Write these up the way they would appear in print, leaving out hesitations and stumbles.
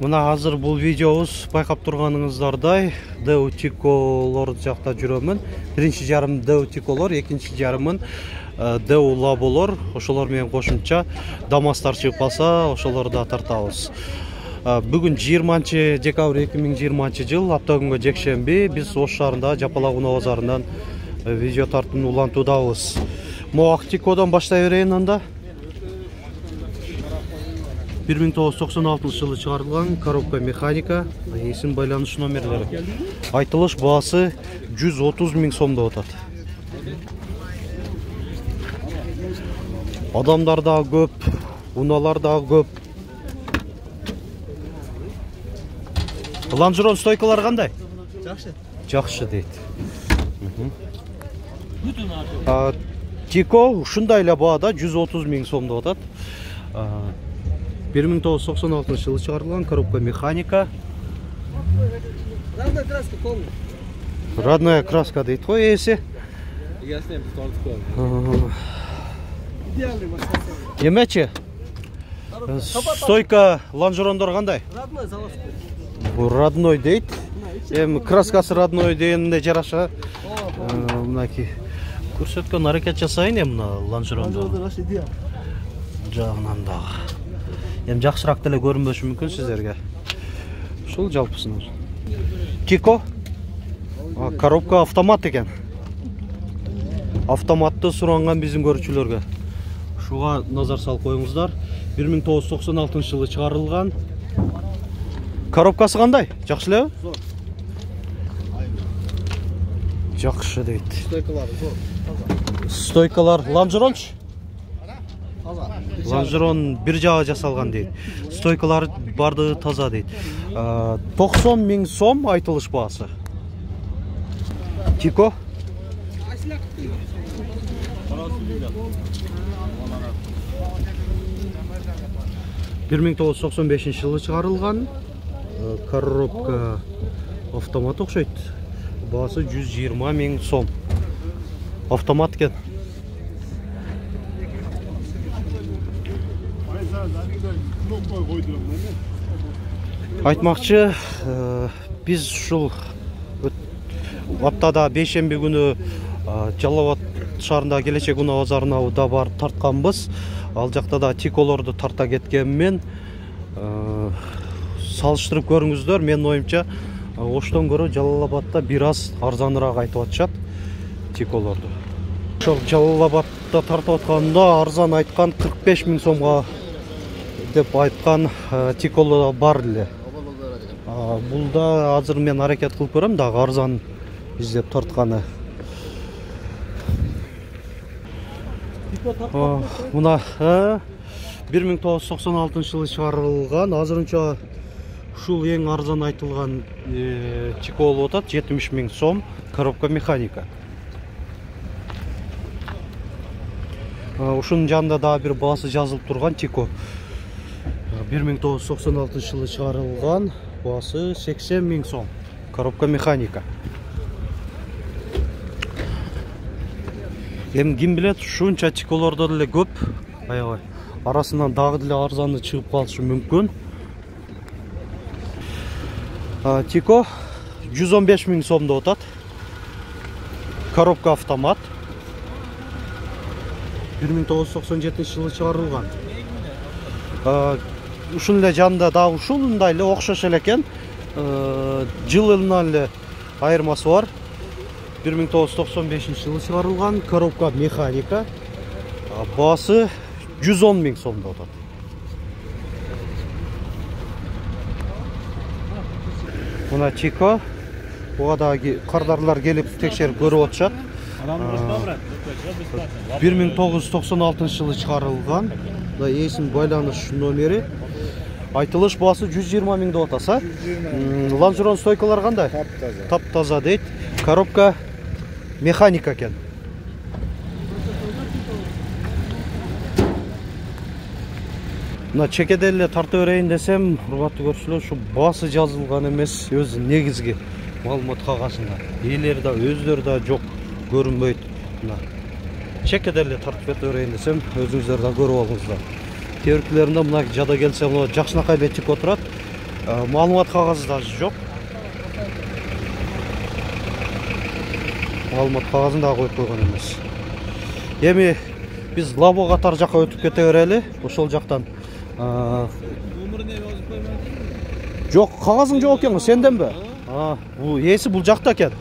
Мына азыр бул видеобуз байкап турганыңыздардай Deo Tico'лор жакта жүрөмүн. Биринчи жарым Deo Tico'лор, экинчи жарымын Deo Labo'лор, ошолор менен кошумча Damas'тар чыгып калса, ошолорду да тартабыз. Бүгүн 20 декабрь 2020 жыл, апта күнгө жекшемби, биз Ош шаарында Жапалак унаа базарынан видео тартууну улантуудабыз. Моак Tico'дон баштай берейин анда. 1996 жылы чыгарылган коробка механика, эсин байланыш номерлери. Айтылыш баасы 130 000 сом деп атат. Адамдар да көп, унаалар да көп. Лонжерон стойкалар кандай? Жакшы. Жакшы дейт. Tico ушундай эле баада 130 000 сом деп атат. 1996 жылы чыгарылган коробка механика. Родная краска полная. Родная краска дейт го эси. Я с ним стартовал. Идеальный машина. Эмечи? Стойка лонжерондор кандай? Родной заводской. Бу родной дейт. Эми краскасы родной дегенде жараша. Мынаки көрсөткөн аракет жасайын эми мына лонжерондор. Вообще идеал. Жагынан дагы. Эми жакшыраак деле көрүнбөшү мүмкүн сиздерге. Ушул жалпысын. Tico. Коробка автомат экен. Автоматты суранган биздин көрүүчүлөргө. Шуга назар салып коюңуздар. 1996 жылы чыгарылган. Коробкасы кандай? Жакшы элеби? Зор. Жакшы дейт. Стойкалары зор. Таза. Стойкалар лонжерончу? Таза. Лонжерон бир жагы жасалган дейт. Стойкалар бардыгы таза дейт. 90 000 сом айтылыш баасы. Tico. 1995 жылы чыгарылган. Коробка автомат окшойт. Баасы 120 000 сом. Автомат экен. Айтмакчы, биз ушул аптада бейшемби күнү Жалал Абад шаарында келечек унаа базарына да барып тартканбыз. Ал жакта да Tico'лорду тарта кеткенмен салыштырып көрүңүздөр. Менин оюмча Оштон көрө Жалал Абадта бир аз арзаныраак айтып атышат Tico'лорду. Ошол Жалал Абадта тартып атканда арзан айткан 45 000 сомго деп айткан Tico'лор бар эле. Бул да азыр мен аракет кылып көрөм дагы арзан издеп тартканы. Мына 1996 жылы чыгарылган, азырынча ушул эң арзан айтылган Tico болуп атат, 70 000 сом, коробка механика. Ушунун жанында дагы бир баасы жазылып турган Tico. 1996 жылы чыгарылган, баасы 80 000 сом, коробка механика. Эми ким билет, ушунча Tico'лордо деле көп, аябай. Арасынан дагы деле арзаны чыгып калышы мүмкүн. Tico 115 000 сом деп атат. Коробка автомат. 1997 жылы чыгарылган. Ушун эле жанында дагы ушундай эле окшош эле экен. Жылына эле айырмасы бар. 1995 жылы чыгарылган коробка механика. Баасы 110 000 сом деп атат. Мына Tico. Буга дагы кардарлар келип текшерип көрүп атышат. 1996 жылы чыгарылган. Эсин байланыш номери. Айтылыш баасы 120 000 деп атаса. Лонжерон стойкалар кандай? Таптаза дейт. Коробка механика экен. Мына чекеде эле тартып берейин десем, урматтуу көрүүчүлөр, ушу баасы жазылган эмес, өзү негизги маалымат кагазында. Ээлери да өздөрү да жок, көрүнбөйт. Мына чекеде эле тартып берейин десем, өзүңүздөр да көрүп алыңыздар. Кээ биркилеринде мына жада келсе, мына жакшынакай эле Tico турат. Маалымат кагазы да жок. Маалымат кагазын да коюп койгон эмес. Эми биз Лабо катар жакка өтүп кете берели. Ошол жактан жок, кагазың жок экен го, сенденби? Бул ээси бул жакта экен.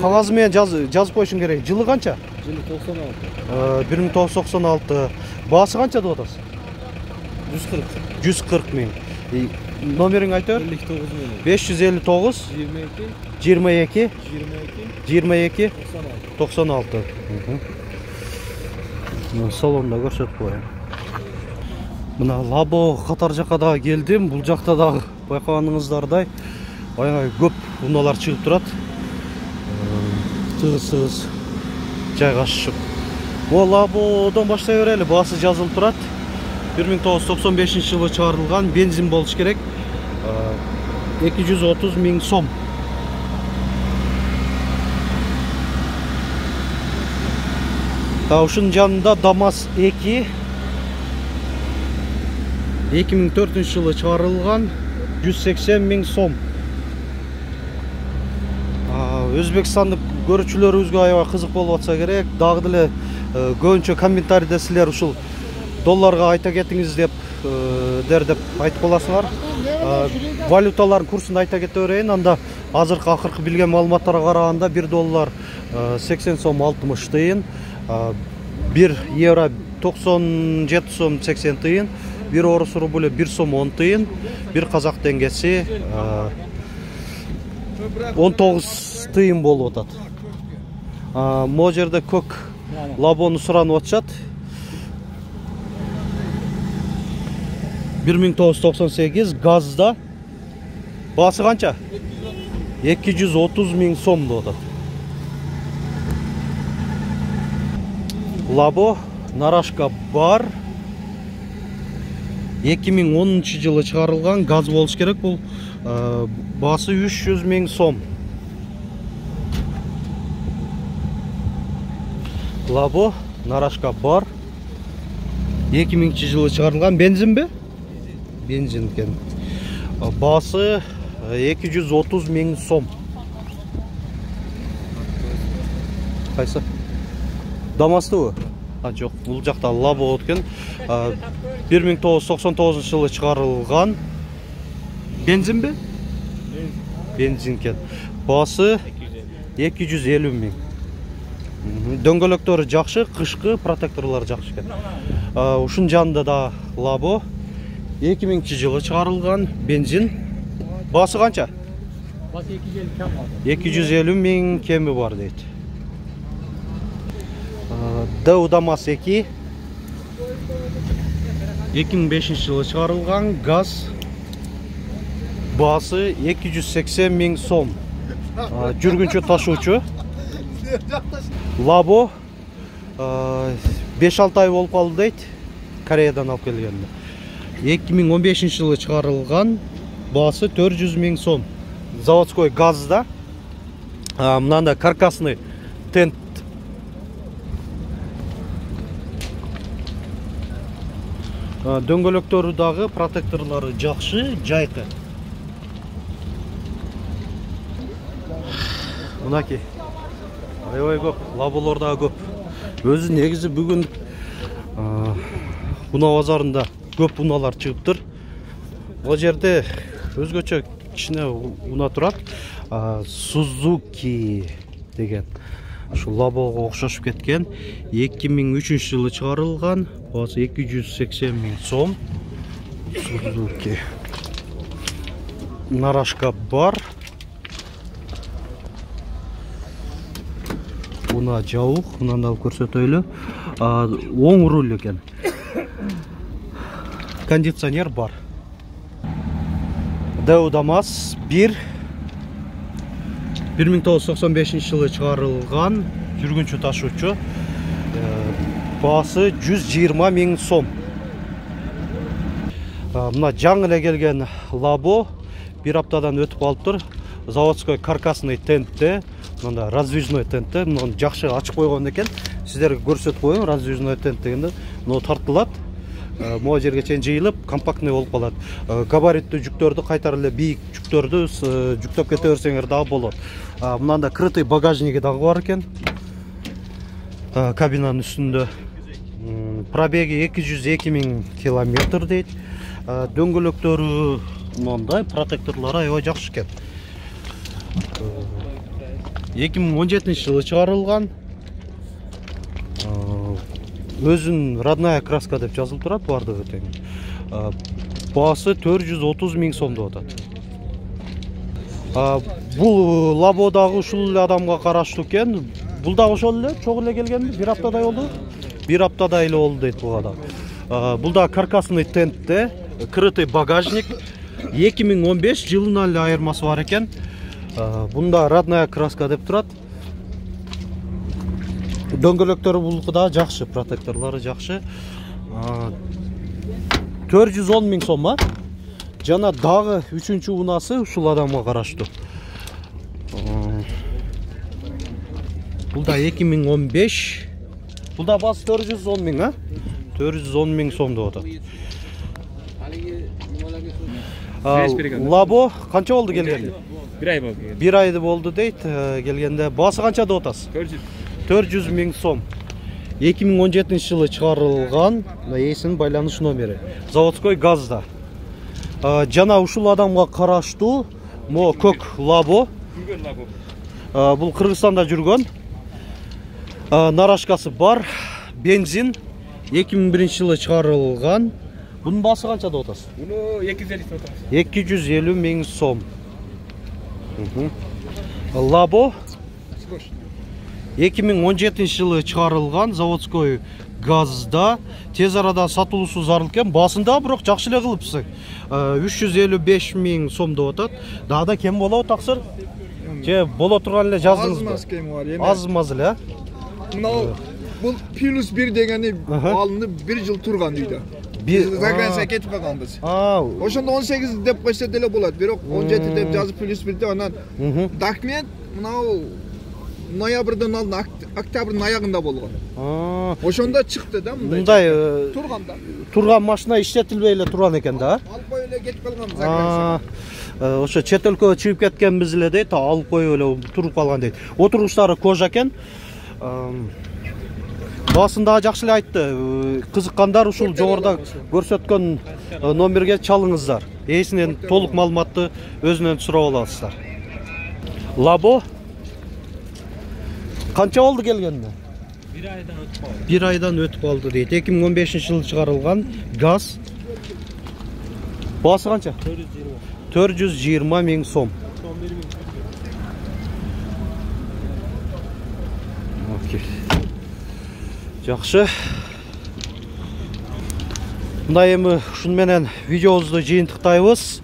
Кагазы менен жазып коюшуң керек. Жылы канча? Жылы 96. 1996. Баасы канча деп атасыз? 140. 140 миң. Номериң айта бер. 559 22 22 96. Салонда көрсөтүп коеюн. Мына Лабо катар жакка да келдим. Бул жакта да байкаганыңыздардай аябай көп унаалар чыгып турат. Тыгыз жайгашышып. Бул Лабодон баштай берели. Баасы жазылып турат. 1995 жылы чыгарылган, бензин болуш керек. 230 миң сом. Ушунун жанында ДАМАЗ 2 2004 жылы чыгарылган, 180 миң сом. Өзбекстандык көрүүчүлөрүбүзгө аябай кызык болуп атса керек. Дагы деле көбүнчө комментарийде силер ушул долларга айта кетиңиз деп айтып каласыңар. Валюталардын курсун айта кете берейин. Анда азыркы акыркы билген маалыматтарга караганда 1 доллар 80 сом 60 тыйын, 1 евро 97 сом 80 тыйын, 1 орус рубль 1 сом 10 тыйын, 1 казак теңгеси 19 тыйын болуп атат. Могу жерде көк Лабону суранып атышат. 1998 газда. Баасы канча? 230 миң сом деп атат. Лабо нарашка бар. 2010 жылы чыгарылган, газ болуш керек. Бул баасы 300 миң сом. Лабо нарашка бар. 2000 жылы чыгарылган, бензинби? Бензин экен. Баасы 230 миң сом. Кайсы? ДАМАЗдыбы? Жок, бул жакта Лабо экен. 1999 жылы чыгарылган. Бензинби? Бензин экен. Баасы 250 миң. Дөңгөлөктөрү жакшы, кышкы протекторлор жакшы экен. Ушун жанында да Лабо 2000 жылы чыгарылган, бензин. Баасы канча? Баасы 250 кем бар. 250 миң кеми бар дейт. ДАМАЗ 2 2005 жылы чыгарылган, газ. Баасы 280 миң сом. Жүргүнчү ташуучу. Лабо 5-6 ай болуп калды дейт. Кореядан алып келгенде. 2015 жылы чыгарылган, баасы 400 миң сом. Заводской газда. Мынанда каркасный тент. Дөңгөлөктөрү дагы, протекторлору жакшы, жайкы. Мынаки аябай көп, Лаболор да көп. Өзү негизи бүгүн унаа базарында көп унаалар чыгыптыр. Бул жерде өзгөчө кичине унаа турат. Suzuki деген. Шу Лабого окшошуп кеткен. 2003 жылы чыгарылган. Баасы 280 миң сом. Suzuki. Нарашка бар. Уна жаук, мындан алып көрсөтөйлү. Оң руль экен. Кондиционер бар. ДАМАЗ 1 1995 жылы чыгарылган, жүргүнчү ташуучу. Баасы 120 миң сом. Мына жаңы эле келген Лабо 1 аптадан өтүп калыптыр. Заводской каркасный тентте, мында раздвижной тентте, муну жакшы ачып койгон экен. Сиздерге көрсөтүп коеюн, раздвижной тент дегенде, муну тартылат. могу жерге чейин жыйылып компактный болуп калат. Габариттүү жүктөрдү кайтара эле бийик жүктөрдү жүктөп кете берсеңер дагы болот. Мынанда крытый багажниги дагы бар экен. Кабинанын үстүндө. Пробеги 202.000 километр дейт. Дөңгөлөктөрү мындай, протекторлору аябай жакшы экен. 2017-жылы чыгарылган. Өзүн родная краска деп жазылып турат бардыгы тең. Баасы 430.000 сом деп атат. Бул лабо дагы ушул эле адамга караштуу экен. Бул дагы ошол эле чогуу эле келгенби? 1 аптадай болду. 1 аптадай эле болду дейт буга да. Бул да каркасный тентте, крытый багажник. 2015 жылынан эле айырмасы бар экен. Бунда родная краска деп турат. Дөңгөлөктөрү булку да жакшы, протекторлору жакшы. 410.000 сом. Жана дагы 3-чү унасы ушул адамга караштуу. Бул да 2015. Бул да баасы 410.000, 410.000 сом деп атат. Лабо канча болду келгенде? 1 ай болду. 1 айды болду дейт келгенде. Баасы канча деп атасыз? 400.000 сом. 2017-жылы чыгарылган, эсинин байланыш номери. Заводской газда. Жана ушул адамга караштуу мо көк лабо. Бул Кыргызстанда жүргөн. Нарашкасы бар. Бензин 2001-жылы чыгарылган. Бунун баасы канча деп атасыз? Буну 250 деп атабыз. 250.000 сом. Лабо 2017-жылы чыгарылган, заводской газда тез арада сатылуусу зарыл экен. Басында бирок жакшы эле кылыпсың. 355.000 сом деп атат. Дагы да кем болобу таксыр? Же боло турган эле жаздыңызбы? Аз эле. Мынау бул плюс 1 дегени алынып 1 жыл турган үйдө. Биз заграничка кетип калганбыз. Ошондо 18 деп койсо деле болот, бирок 17 деп жазып плюс 1 деп анан документ мынау ноябрдын алдында октябрдын аягында болгон. Ошондо чыкты да мындай турганда. Турган машина иштетилбей эле турган экен да. Алып коюп эле кетип калган заграничка. Ошо чет өлкөгө чыгып кеткенбиз эле дейт, алып коюп эле туруп калган дейт. Отургучтары кожа экен. Басында жакшы эле айтты. Кызыккандар ушул жогоруда көрсөткөн номерге чалыңыздар. Эсинен толук маалыматты өзүнөн сурап аласыздар. Лабо канча болду келгенде? 1 айдан өтүп калды. 1 айдан өтүп калды дейт. 2015-жылы чыгарылган газ. Баасы канча? 420.000 сом. Жакшы. Мындай эми ушун менен видеобузду жыйынтыктайбыз.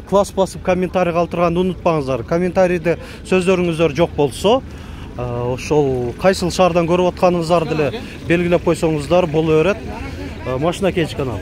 Класс басып комментарий калтырганды унутпаңыздар. Комментарийде сөздөрүңүздөр жок болсо, ошол кайсыл шаардан көрүп атканыңыздарды деле белгилеп койсоңуздар боло берет. Машина Кеч каналы.